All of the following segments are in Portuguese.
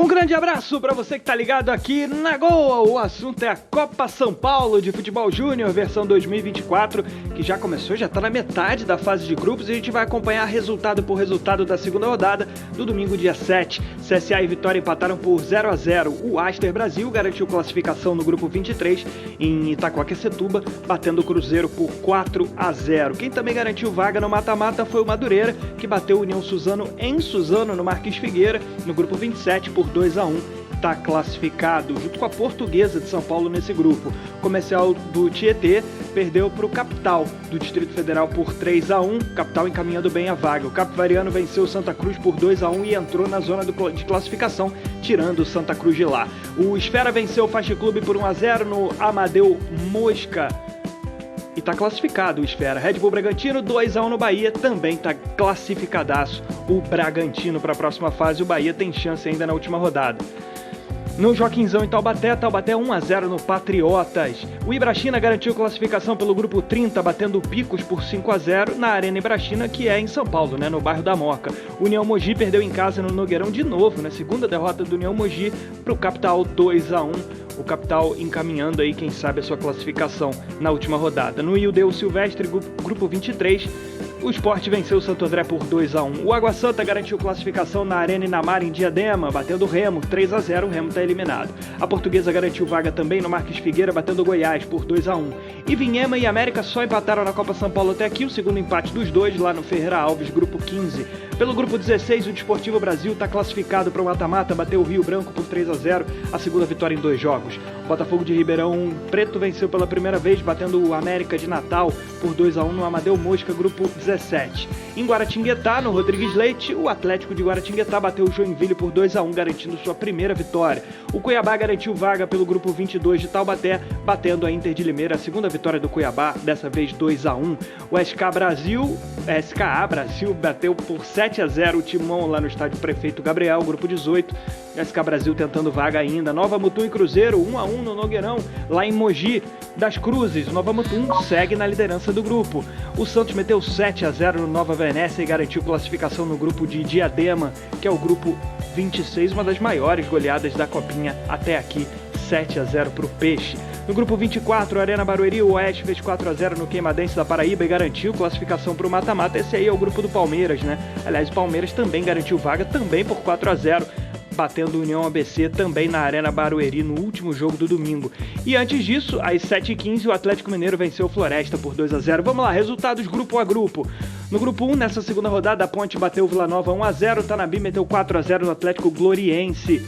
Um grande abraço para você que tá ligado aqui na Goa. O assunto é a Copa São Paulo de Futebol Júnior, versão 2024, que já começou, já tá na metade da fase de grupos e a gente vai acompanhar resultado por resultado da segunda rodada do domingo, dia 7. CSA e Vitória empataram por 0-0. O Aster Brasil garantiu classificação no grupo 23 em Itaquaquecetuba, batendo o Cruzeiro por 4-0. Quem também garantiu vaga no mata-mata foi o Madureira, que bateu o União Suzano em Suzano, no Marquês Figueira, no grupo 27 por 2-1. Está classificado junto com a Portuguesa de São Paulo nesse grupo. O Comercial do Tietê perdeu para o Capital do Distrito Federal por 3-1. Capital encaminhando bem a vaga. O Capivariano venceu o Santa Cruz por 2-1 e entrou na zona de classificação, tirando o Santa Cruz de lá. O Esfera venceu o Faixa Clube por 1-0 no Amadeu Mosca e está classificado o Esfera. Red Bull Bragantino 2-1 no Bahia, também está classificadaço o Bragantino para a próxima fase. O Bahia tem chance ainda na última rodada. No Joaquinzão em Taubaté 1-0 no Patriotas. O Ibrachina garantiu classificação pelo grupo 30, batendo o Picos por 5-0 na Arena Ibrachina, que é em São Paulo, no bairro da Moca. O União Mogi perdeu em casa no Nogueirão de novo, segunda derrota do União Mogi para o Capital 2-1. O Capital encaminhando aí, quem sabe, a sua classificação na última rodada. No Ildeu Silvestre, grupo 23, o Sport venceu o Santo André por 2-1. O Água Santa garantiu classificação na Arena Inamar em Diadema, batendo o Remo 3-0, o Remo está eliminado. A Portuguesa garantiu vaga também no Marques Figueira, batendo o Goiás por 2-1. E Vinhema e América só empataram na Copa São Paulo até aqui, o segundo empate dos dois lá no Ferreira Alves, grupo 15. Pelo grupo 16, o Desportivo Brasil está classificado para o mata-mata, bateu o Rio Branco por 3-0, a segunda vitória em 2 jogos. O Botafogo de Ribeirão Preto venceu pela primeira vez, batendo o América de Natal por 2-1 no Amadeu Mosca, grupo 17. Em Guaratinguetá, no Rodrigues Leite, o Atlético de Guaratinguetá bateu o Joinville por 2-1, garantindo sua primeira vitória. O Cuiabá garantiu vaga pelo grupo 22 de Taubaté, batendo a Inter de Limeira, a segunda vitória do Cuiabá, dessa vez 2-1. O SKA Brasil bateu por 7-0 o Timão lá no estádio Prefeito Gabriel, grupo 18. O SK Brasil tentando vaga ainda. Nova Mutum e Cruzeiro 1-1 no Nogueirão, lá em Mogi das Cruzes. O Nova Mutum segue na liderança do grupo. O Santos meteu 7-0 no Nova Venécia e garantiu classificação no grupo de Diadema, que é o grupo 26, uma das maiores goleadas da Copinha até aqui, 7-0 para o Peixe. No grupo 24, Arena Barueri, o Oeste fez 4-0 no Queimadense da Paraíba e garantiu classificação para o mata-mata. Esse aí é o grupo do Palmeiras, Aliás, o Palmeiras também garantiu vaga, também por 4-0, batendo o União ABC também na Arena Barueri no último jogo do domingo. E antes disso, às 7h15, o Atlético Mineiro venceu o Floresta por 2-0. Vamos lá, resultados grupo a grupo. No grupo 1, nessa segunda rodada, a Ponte bateu o Vila Nova 1-0, o Tanabi meteu 4-0 no Atlético Gloriense.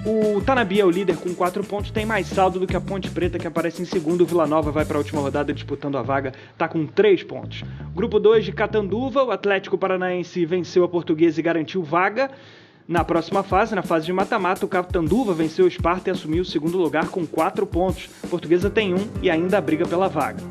O Tanabi é o líder com 4 pontos, tem mais saldo do que a Ponte Preta, que aparece em segundo. O Vila Nova vai para a última rodada disputando a vaga, está com 3 pontos. Grupo 2 de Catanduva, o Atlético Paranaense venceu a Portuguesa e garantiu vaga na próxima fase, na fase de mata-mata. O Catanduva venceu o Sparta e assumiu o segundo lugar com 4 pontos. A Portuguesa tem 1 e ainda briga pela vaga.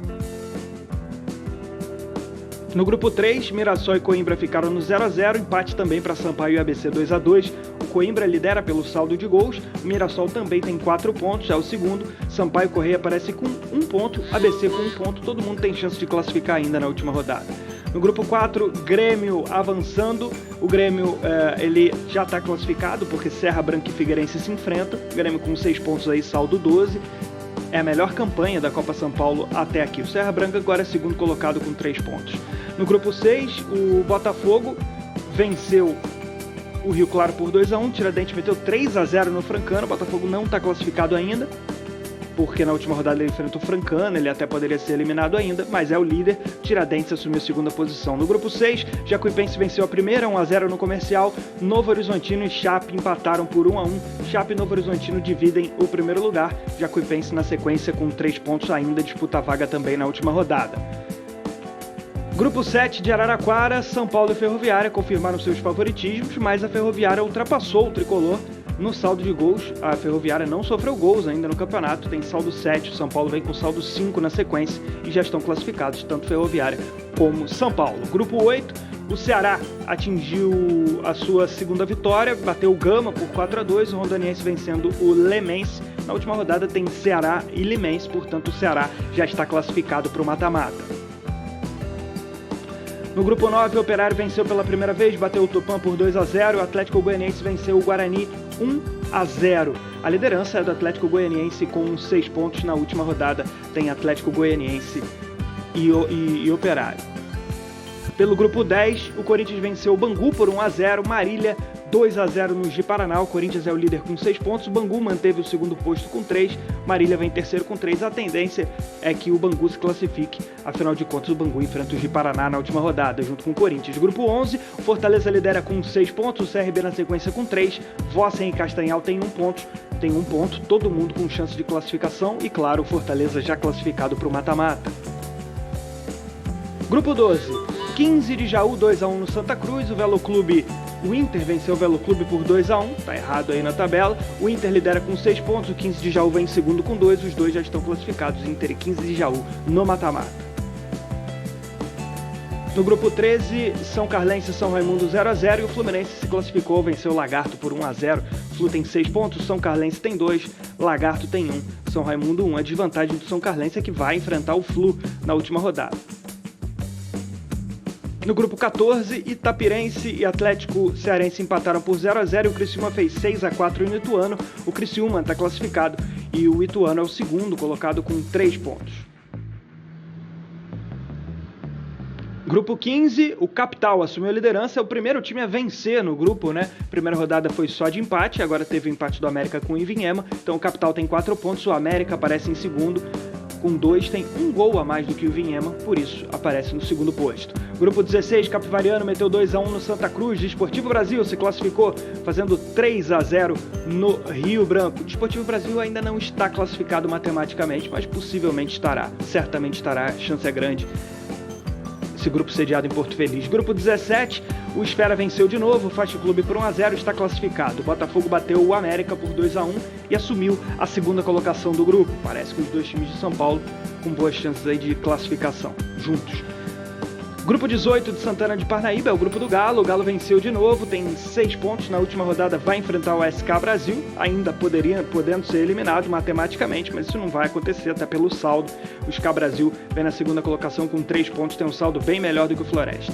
No grupo 3, Mirassol e Coimbra ficaram no 0-0, empate também para Sampaio e ABC 2-2. O Coimbra lidera pelo saldo de gols, o Mirassol também tem 4 pontos, é o segundo. Sampaio Correia aparece com 1 ponto, ABC com 1 ponto, todo mundo tem chance de classificar ainda na última rodada. No grupo 4, Grêmio avançando, o Grêmio ele já está classificado porque Serra Branca e Figueirense se enfrentam, o Grêmio com 6 pontos aí, saldo 12. É a melhor campanha da Copa São Paulo até aqui. O Serra Branca agora é segundo colocado com 3 pontos. No grupo 6, o Botafogo venceu o Rio Claro por 2-1. Tiradentes meteu 3-0 no Francano. O Botafogo não está classificado ainda, porque na última rodada ele enfrenta o Francano, ele até poderia ser eliminado ainda, mas é o líder. Tiradentes assumiu a segunda posição. No grupo 6, Jacuipense venceu a primeira, 1-0 no Comercial. Novo Horizontino e Chape empataram por 1-1. Chape e Novo Horizontino dividem o primeiro lugar. Jacuipense na sequência com 3 pontos ainda, disputa a vaga também na última rodada. Grupo 7 de Araraquara, São Paulo e Ferroviária confirmaram seus favoritismos, mas a Ferroviária ultrapassou o Tricolor no saldo de gols. A Ferroviária não sofreu gols ainda no campeonato, tem saldo 7, o São Paulo vem com saldo 5 na sequência e já estão classificados tanto Ferroviária como São Paulo. Grupo 8, o Ceará atingiu a sua segunda vitória, bateu o Gama por 4-2, o Rondoniense vencendo o Lemense. Na última rodada tem Ceará e Limense, portanto o Ceará já está classificado para o mata-mata. No grupo 9, o Operário venceu pela primeira vez, bateu o Tupã por 2-0, o Atlético Goianiense venceu o Guarani 1-0. A liderança é do Atlético Goianiense com 6 pontos. Na última rodada tem Atlético Goianiense e Operário. Pelo grupo 10, o Corinthians venceu o Bangu por 1-0, Marília 2-0 no Ji-Paraná. O Corinthians é o líder com 6 pontos, o Bangu manteve o segundo posto com 3, Marília vem terceiro com 3. A tendência é que o Bangu se classifique, afinal de contas o Bangu enfrenta o Ji-Paraná na última rodada, junto com o Corinthians. Grupo 11, o Fortaleza lidera com 6 pontos, o CRB na sequência com 3, Vossen e Castanhal tem 1 ponto, todo mundo com chance de classificação e, claro, o Fortaleza já classificado para o mata-mata. Grupo 12, 15 de Jaú 2-1 no Santa Cruz, o Inter venceu o Velo Clube por 2-1, tá errado aí na tabela. O Inter lidera com 6 pontos, o 15 de Jaú vem em segundo com 2, os dois já estão classificados, Inter e 15 de Jaú no mata-mata. No grupo 13, São Carlense e São Raimundo 0-0 e o Fluminense se classificou, venceu o Lagarto por 1-0. O Flu tem 6 pontos, São Carlense tem 2, Lagarto tem 1, São Raimundo 1. A desvantagem do São Carlense é que vai enfrentar o Flu na última rodada. No grupo 14, Itapirense e Atlético Cearense empataram por 0-0 e o Criciúma fez 6-4 no Ituano. O Criciúma está classificado e o Ituano é o segundo colocado com 3 pontos. Grupo 15, o Capital assumiu a liderança, é o primeiro time a vencer no grupo, né? Primeira rodada foi só de empate, agora teve o empate do América com o Ivinhema, então o Capital tem 4 pontos, o América aparece em segundo, com 2, tem 1 gol a mais do que o Ivinhema, por isso aparece no segundo posto. Grupo 16, Capivariano meteu 2-1 no Santa Cruz, Desportivo Brasil se classificou fazendo 3-0 no Rio Branco. Desportivo Brasil ainda não está classificado matematicamente, mas possivelmente estará, certamente estará, a chance é grande. Esse grupo sediado em Porto Feliz. Grupo 17, o Esfera venceu de novo, o Fast Clube por 1-0 está classificado. O Botafogo bateu o América por 2-1 e assumiu a segunda colocação do grupo. Parece que os dois times de São Paulo com boas chances aí de classificação juntos. Grupo 18 de Santana de Parnaíba é o grupo do Galo. O Galo venceu de novo, tem 6 pontos. Na última rodada vai enfrentar o SK Brasil, ainda podendo ser eliminado matematicamente, mas isso não vai acontecer, até pelo saldo. O SK Brasil vem na segunda colocação com 3 pontos, tem um saldo bem melhor do que o Floresta.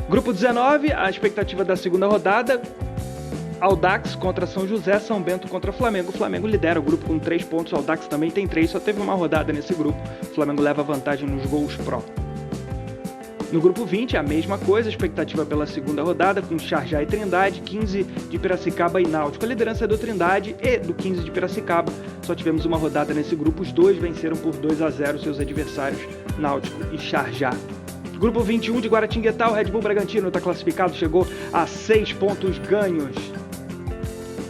Grupo 19, a expectativa da segunda rodada: Audax contra São José, São Bento contra Flamengo. O Flamengo lidera o grupo com 3 pontos, o Audax também tem 3, só teve uma rodada nesse grupo. O Flamengo leva vantagem nos gols pró. No grupo 20, a mesma coisa, expectativa pela segunda rodada, com Xarjá e Trindade, 15 de Piracicaba e Náutico. A liderança é do Trindade e do 15 de Piracicaba. Só tivemos uma rodada nesse grupo, os dois venceram por 2-0 seus adversários, Náutico e Xarjá. Grupo 21 de Guaratinguetá, o Red Bull Bragantino está classificado, chegou a 6 pontos ganhos.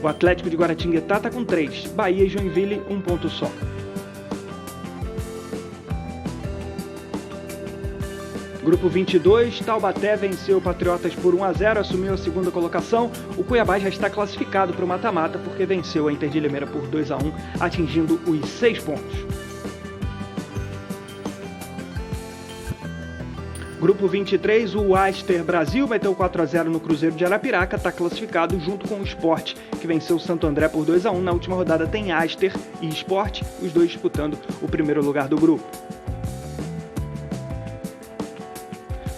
O Atlético de Guaratinguetá está com 3, Bahia e Joinville 1 ponto só. Grupo 22, Taubaté venceu o Patriotas por 1-0, assumiu a segunda colocação. O Cuiabá já está classificado para o mata-mata porque venceu a Inter de Limeira por 2-1, atingindo os 6 pontos. Grupo 23, o Aster Brasil meteu 4-0 no Cruzeiro de Arapiraca, está classificado junto com o Sport, que venceu o Santo André por 2-1. Na última rodada tem Aster e Sport, os dois disputando o primeiro lugar do grupo.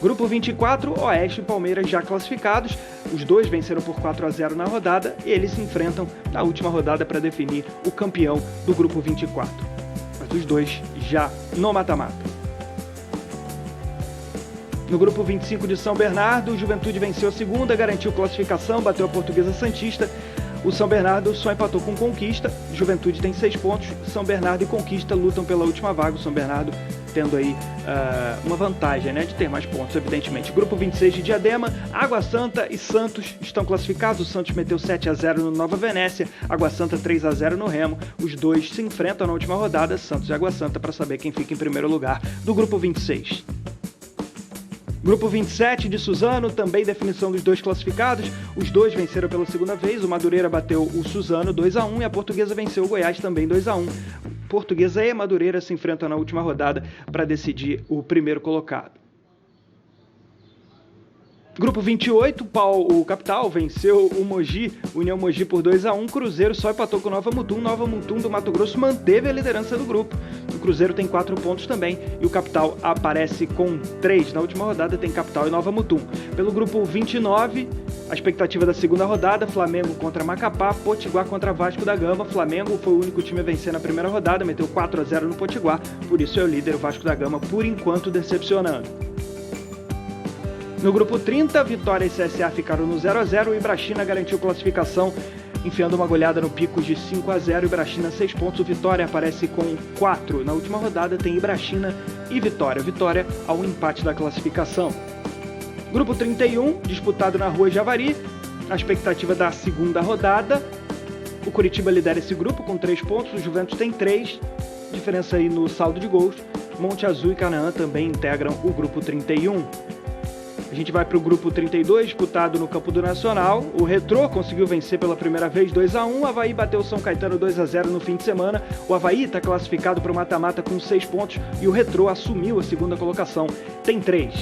Grupo 24, Oeste e Palmeiras já classificados, os dois venceram por 4-0 na rodada e eles se enfrentam na última rodada para definir o campeão do Grupo 24. Mas os dois já no mata-mata. No Grupo 25 de São Bernardo, o Juventude venceu a segunda, garantiu classificação, bateu a Portuguesa Santista. O São Bernardo só empatou com Conquista, Juventude tem 6 pontos, São Bernardo e Conquista lutam pela última vaga, o São Bernardo tendo aí uma vantagem, né, de ter mais pontos, evidentemente. Grupo 26 de Diadema, Água Santa e Santos estão classificados, o Santos meteu 7-0 no Nova Venécia, Água Santa 3-0 no Remo, os dois se enfrentam na última rodada, Santos e Água Santa, para saber quem fica em primeiro lugar do Grupo 26. Grupo 27 de Suzano, também definição dos dois classificados. Os dois venceram pela segunda vez. O Madureira bateu o Suzano 2-1 e a Portuguesa venceu o Goiás também 2-1. Portuguesa e Madureira se enfrentam na última rodada para decidir o primeiro colocado. Grupo 28, o Capital venceu o Mogi, União Mogi por 2-1, Cruzeiro só empatou com o Nova Mutum do Mato Grosso manteve a liderança do grupo. O Cruzeiro tem 4 pontos também e o Capital aparece com 3. Na última rodada tem Capital e Nova Mutum. Pelo grupo 29, a expectativa da segunda rodada, Flamengo contra Macapá, Potiguar contra Vasco da Gama. Flamengo foi o único time a vencer na primeira rodada, meteu 4-0 no Potiguar, por isso é o líder o Vasco da Gama, por enquanto decepcionando. No grupo 30, Vitória e CSA ficaram no 0-0, o Ibrachina garantiu classificação, enfiando uma goleada no Picos de 5-0, Ibrachina 6 pontos, o Vitória aparece com 4. Na última rodada tem Ibrachina e Vitória ao empate da classificação. Grupo 31, disputado na Rua Javari, a expectativa da segunda rodada, o Curitiba lidera esse grupo com 3 pontos, o Juventus tem 3, diferença aí no saldo de gols, Monte Azul e Canaã também integram o grupo 31. A gente vai para o grupo 32, disputado no Campo do Nacional. O Retrô conseguiu vencer pela primeira vez 2-1. O Avaí bateu o São Caetano 2-0 no fim de semana. O Avaí está classificado para o mata-mata com 6 pontos e o Retrô assumiu a segunda colocação, tem 3.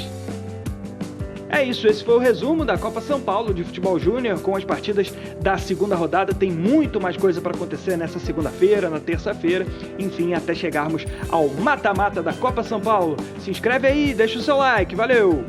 É isso, esse foi o resumo da Copa São Paulo de Futebol Júnior com as partidas da segunda rodada. Tem muito mais coisa para acontecer nessa segunda-feira, na terça-feira, enfim, até chegarmos ao mata-mata da Copa São Paulo. Se inscreve aí, deixa o seu like, valeu!